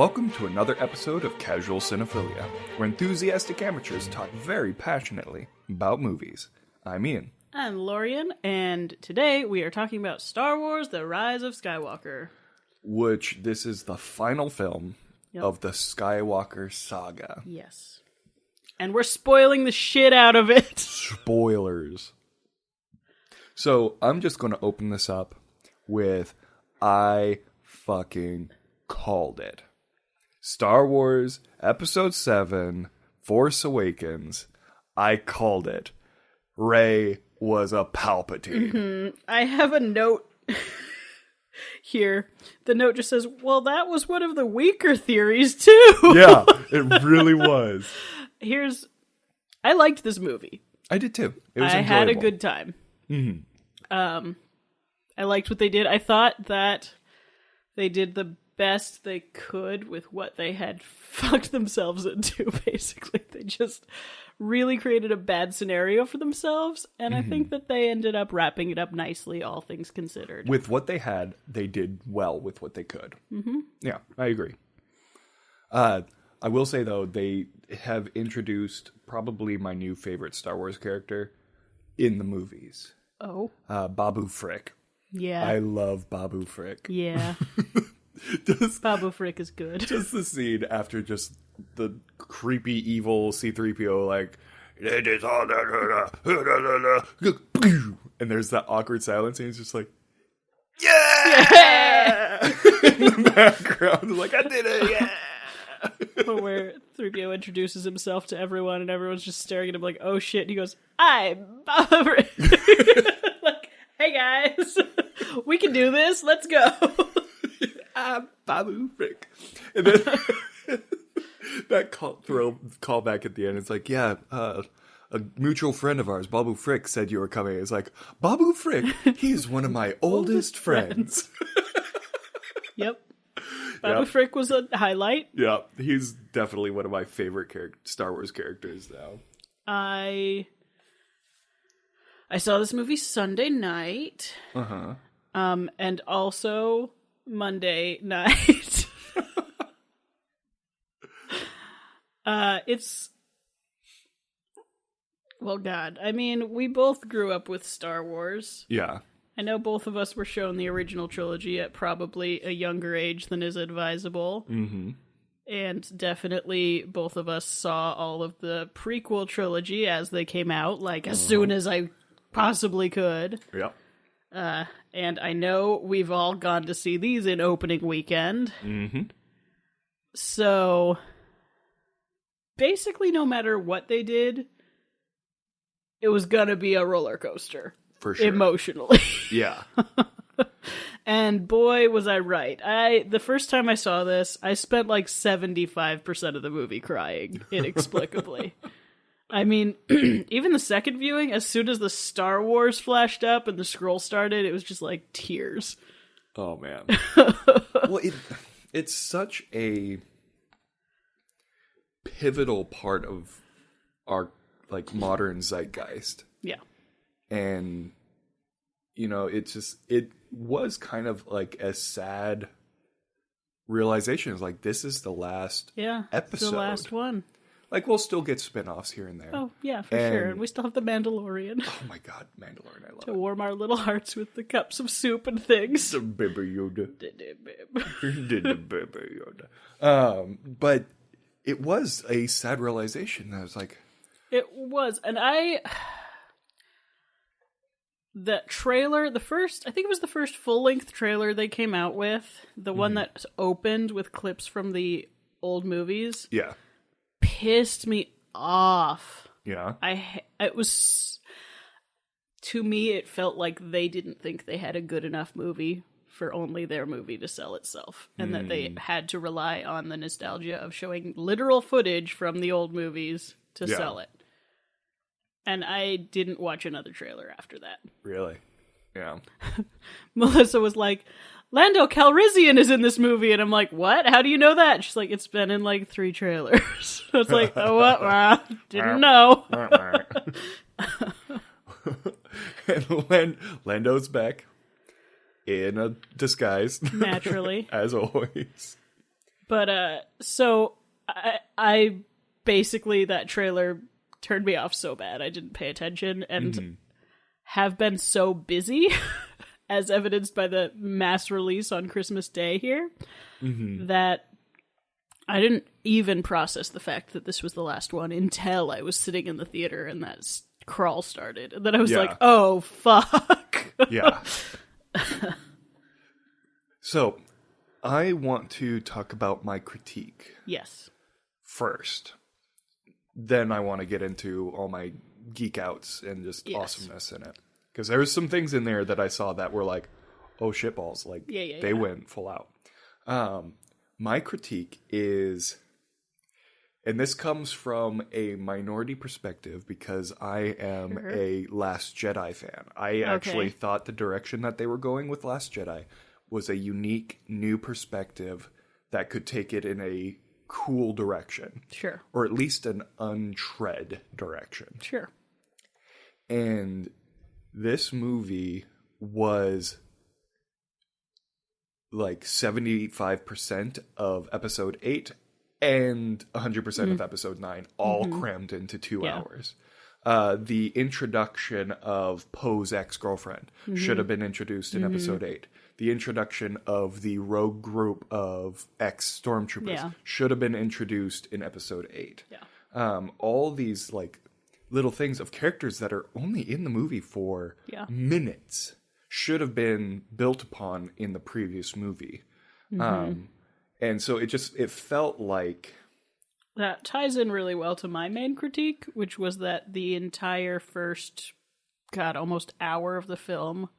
Welcome to another episode of Casual Cinephilia, where enthusiastic amateurs talk very passionately about movies. I'm Ian. I'm Lorian, and today we are talking about Star Wars: The Rise of Skywalker. Which, this is the final film of the Skywalker saga. Yes. And we're spoiling the shit out of it. Spoilers. So, I'm just going to open this up with, I fucking called it. Star Wars Episode 7, Force Awakens. I called it. Rey was a Palpatine. Mm-hmm. I have a note here. The note just says, well, that was one of the weaker theories, too. Yeah, it really was. I liked this movie. I did, too. It was enjoyable. I had a good time. Mm-hmm. I liked what they did. I thought that they did the best they could with what they had fucked themselves into, basically. They just really created a bad scenario for themselves, and I think that they ended up wrapping it up nicely, all things considered. With what they had, they did well with what they could. Mm-hmm. Yeah, I agree. I will say, though, they have introduced probably my new favorite Star Wars character in the movies. Oh? Babu Frick. Yeah. I love Babu Frick. Yeah. Babu Frick is good. Just the scene after just the creepy, evil C-3PO, like, it is all and there's that awkward silence, and he's just like, yeah! In the background, like, I did it, yeah! Where 3PO introduces himself to everyone, and everyone's just staring at him like, oh shit, and he goes, I'm Babu Frick. Like, hey guys, we can do this, let's go. I'm Babu Frick. And then that call back at the end, it's like, yeah, a mutual friend of ours, Babu Frick, said you were coming. It's like, Babu Frick, he is one of my oldest friends. Yep. Babu Frick was a highlight. Yeah, he's definitely one of my favorite Star Wars characters now. I saw this movie Sunday night. Uh-huh. And also Monday night. Well, God, I mean, we both grew up with Star Wars. Yeah. I know both of us were shown the original trilogy at probably a younger age than is advisable. Mm-hmm. And definitely both of us saw all of the prequel trilogy as they came out, like, as soon as I possibly could. Yep. And I know we've all gone to see these in opening weekend. Mm-hmm. So, basically, no matter what they did, it was gonna be a roller coaster. For sure. Emotionally. Yeah. And boy, was I right. The first time I saw this, I spent like 75% of the movie crying, inexplicably. I mean, even the second viewing, as soon as the Star Wars flashed up and the scroll started, it was just like tears. Oh, man. Well, it's such a pivotal part of our, like, modern zeitgeist. Yeah. And, you know, it was kind of like a sad realization. It's like, this is the last episode. The last one. Like, we'll still get spin-offs here and there. Oh, yeah, for sure. And we still have the Mandalorian. Oh my God, Mandalorian, I love to it. warm our little hearts with the cups of soup and things. The Baby Yoda. The Baby Yoda. But it was a sad realization. I was like... It was, and that trailer, I think it was the first full-length trailer they came out with, the one that opened with clips from the old movies. Yeah. Pissed me off. Yeah. To me, it felt like they didn't think they had a good enough movie for only their movie to sell itself, and that they had to rely on the nostalgia of showing literal footage from the old movies to sell it. And I didn't watch another trailer after that. Really? Yeah. Melissa was like, Lando Calrissian is in this movie. And I'm like, what? How do you know that? She's like, it's been in like 3 trailers. I was like, oh, what? Didn't know. And Lando's back in a disguise. Naturally. As always. But so I basically, that trailer turned me off so bad I didn't pay attention, and have been so busy, as evidenced by the mass release on Christmas Day here, that I didn't even process the fact that this was the last one until I was sitting in the theater and that crawl started. And then I was like, oh, fuck. Yeah. So, I want to talk about my critique. Yes. First. Then I want to get into all my geek outs and just awesomeness in it. Because there was some things in there that I saw that were like, oh, shitballs. Like, they went full out. My critique is, and this comes from a minority perspective because I am a Last Jedi fan. I actually thought the direction that they were going with Last Jedi was a unique new perspective that could take it in a cool direction. Sure. Or at least an untread direction. Sure. And this movie was like 75% of episode 8 and 100% of episode 9 all crammed into 2 hours. The introduction of Poe's ex-girlfriend should have been introduced in episode 8. The introduction of the rogue group of ex-stormtroopers should have been introduced in episode 8. Yeah. All these like little things of characters that are only in the movie for minutes should have been built upon in the previous movie. And so it felt like... That ties in really well to my main critique, which was that the entire first, almost hour of the film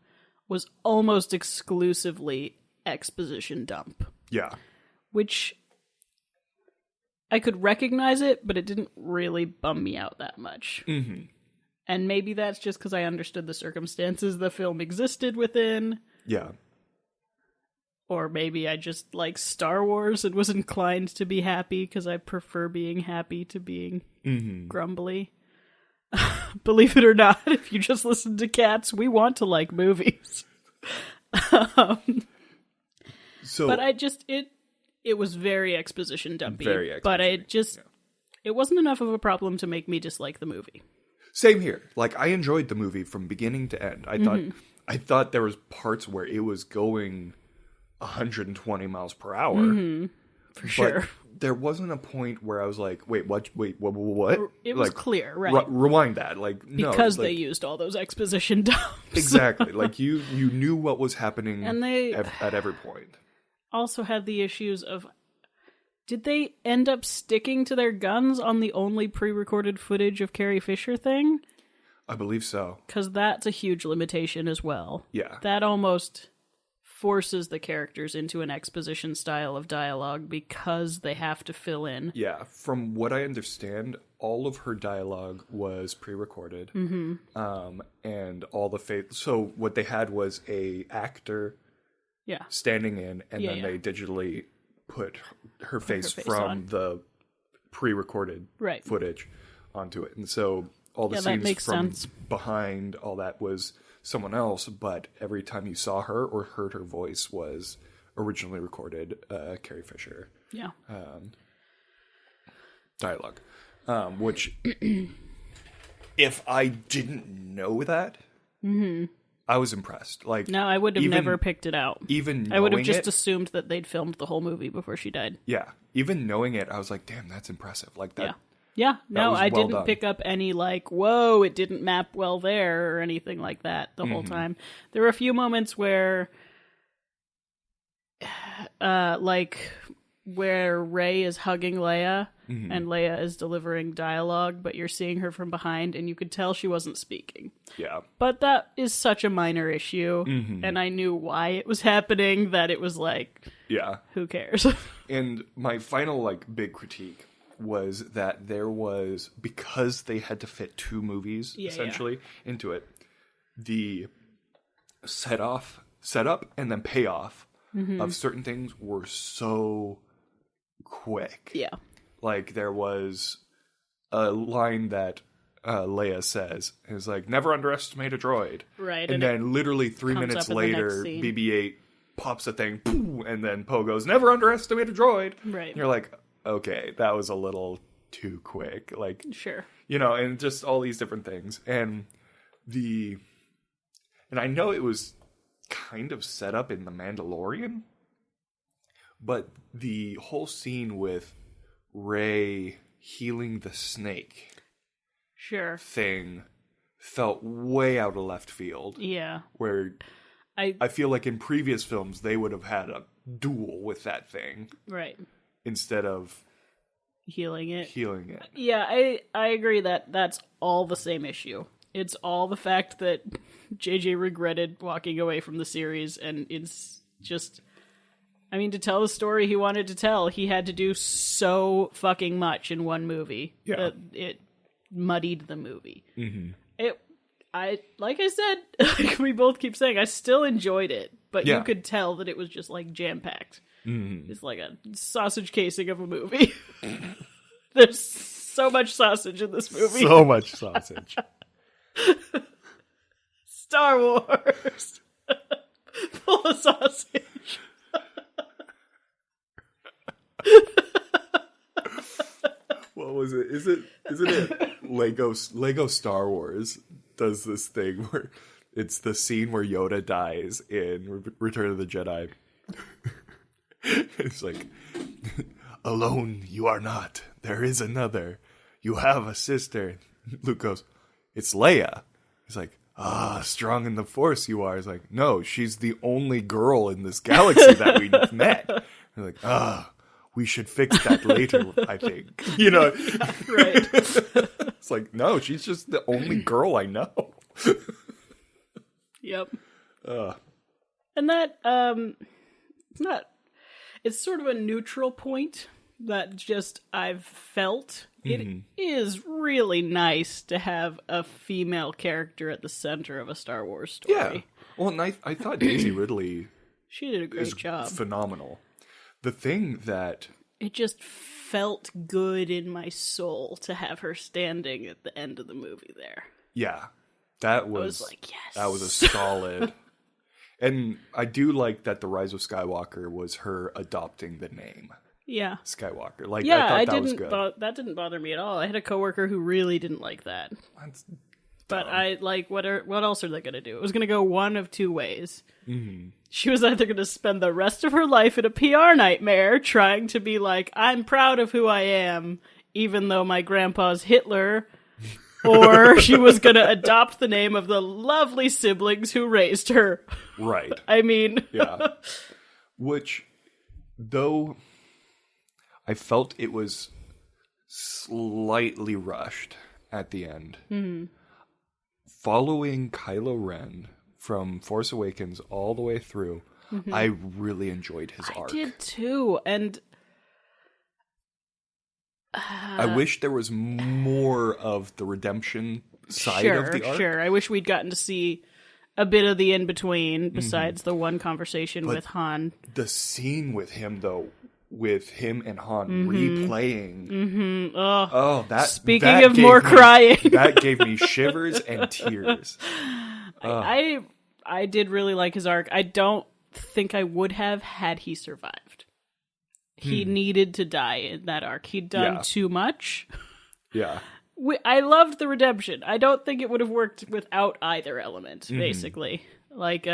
was almost exclusively exposition dump. Yeah. Which I could recognize it, but it didn't really bum me out that much. And maybe that's just because I understood the circumstances the film existed within. Yeah. Or maybe I just like Star Wars and was inclined to be happy because I prefer being happy to being grumbly. Believe it or not, if you just listen to Cats, we want to like movies. But I just, it was very exposition dumpy. But it wasn't enough of a problem to make me dislike the movie. Same here. Like, I enjoyed the movie from beginning to end. I thought there was parts where it was going 120 miles per hour. For sure. There wasn't a point where I was like, wait, what? It was clear, right? Rewind that. Like, no. Because they used all those exposition dumps. Exactly. Like, you knew what was happening and they at every point. Also had the issues of, did they end up sticking to their guns on the only pre-recorded footage of Carrie Fisher thing? I believe so. Because that's a huge limitation as well. Yeah. That almost forces the characters into an exposition style of dialogue because they have to fill in. Yeah, from what I understand, all of her dialogue was pre-recorded. And all the so what they had was a actor standing in, and then they digitally put her face from on the pre-recorded footage onto it. And so all the scenes from behind, all that was someone else, but every time you saw her or heard her voice was originally recorded Carrie Fisher dialogue. Which, if I didn't know that, I was impressed. Like, no, I would have never picked it out. Even I would have just assumed that they'd filmed the whole movie before she died. Yeah, even knowing it, I was like, damn, that's impressive. Like that. Yeah, no, I didn't done. pick up any, like, whoa, it didn't map well there, or anything like that the whole time. There were a few moments where, where Rey is hugging Leia, and Leia is delivering dialogue, but you're seeing her from behind, and you could tell she wasn't speaking. Yeah. But that is such a minor issue, and I knew why it was happening, that it was like, who cares? And my final, like, big critique was that there was, because they had to fit 2 movies essentially into it, the setup and then payoff of certain things were so quick. Yeah. Like, there was a line that Leia says, is like, never underestimate a droid. Right. And then literally 3 minutes later, the BB-8 pops a thing, and then Poe goes, "Never underestimate a droid." Right. And you're like, okay, that was a little too quick. Like, Sure. and just all these different things. And I know it was kind of set up in The Mandalorian, but the whole scene with Rey healing the snake Sure. thing felt way out of left field. Yeah. Where I feel like in previous films they would have had a duel with that thing. Right. Instead of healing it. Yeah, I agree that that's all the same issue. It's all the fact that JJ regretted walking away from the series, and it's just, I mean, to tell the story he wanted to tell, he had to do so fucking much in one movie that it muddied the movie. Mm-hmm. Like I said, like we both keep saying, I still enjoyed it, but you could tell that it was just like jam-packed. Mm-hmm. It's like a sausage casing of a movie. There's so much sausage in this movie. So much sausage. Star Wars. Full of sausage. What was it? Isn't it Lego Star Wars does this thing where it's the scene where Yoda dies in Return of the Jedi. It's like, alone you are not. There is another. You have a sister. Luke goes, it's Leia. He's like, strong in the Force you are. He's like, no, she's the only girl in this galaxy that we met. They're like, we should fix that later, I think. Right. It's like, no, she's just the only girl I know. Yep. And that, it's sort of a neutral point that just I've felt. It is really nice to have a female character at the center of a Star Wars story. Yeah. Well, and I thought Daisy Ridley she did a great job. Phenomenal. The thing that... It just felt good in my soul to have her standing at the end of the movie there. Yeah. That was... I was like, yes. That was a solid... And I do like that The Rise of Skywalker was her adopting the name. Yeah. Skywalker. Like, yeah, I thought that was good. That didn't bother me at all. I had a coworker who really didn't like that. That's but dumb. I like, what else are they going to do? It was going to go one of two ways. Mm-hmm. She was either going to spend the rest of her life in a PR nightmare trying to be like, I'm proud of who I am, even though my grandpa's Hitler, or she was going to adopt the name of the lovely siblings who raised her. Right. I mean... Yeah. Which, though, I felt it was slightly rushed at the end. Mm-hmm. Following Kylo Ren from Force Awakens all the way through, I really enjoyed his arc. I did too, and... I wish there was more of the redemption side of the arc. Sure. I wish we'd gotten to see a bit of the in-between besides the one conversation with Han. The scene with him, though, with him and Han replaying. Mm-hmm. Oh, Speaking of more crying. That gave me shivers and tears. I did really like his arc. I don't think I would have had he survived. He needed to die in that arc. He'd done too much. Yeah. I loved the redemption. I don't think it would have worked without either element, basically. Like,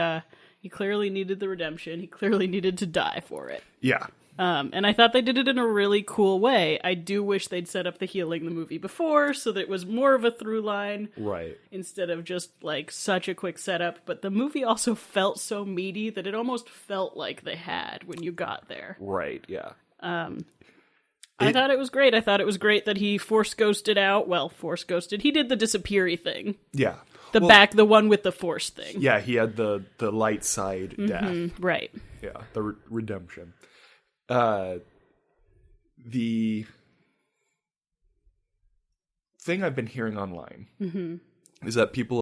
he clearly needed the redemption. He clearly needed to die for it. Yeah. And I thought they did it in a really cool way. I do wish they'd set up the healing the movie before so that it was more of a through line. Right. Instead of just, like, such a quick setup. But the movie also felt so meaty that it almost felt like they had when you got there. Right, yeah. I thought it was great. I thought it was great that he force ghosted out. Well, force ghosted. He did the disappear-y thing. Yeah. The one with the force thing. Yeah, he had the light side death. Right. Yeah, the redemption. The thing I've been hearing online is that people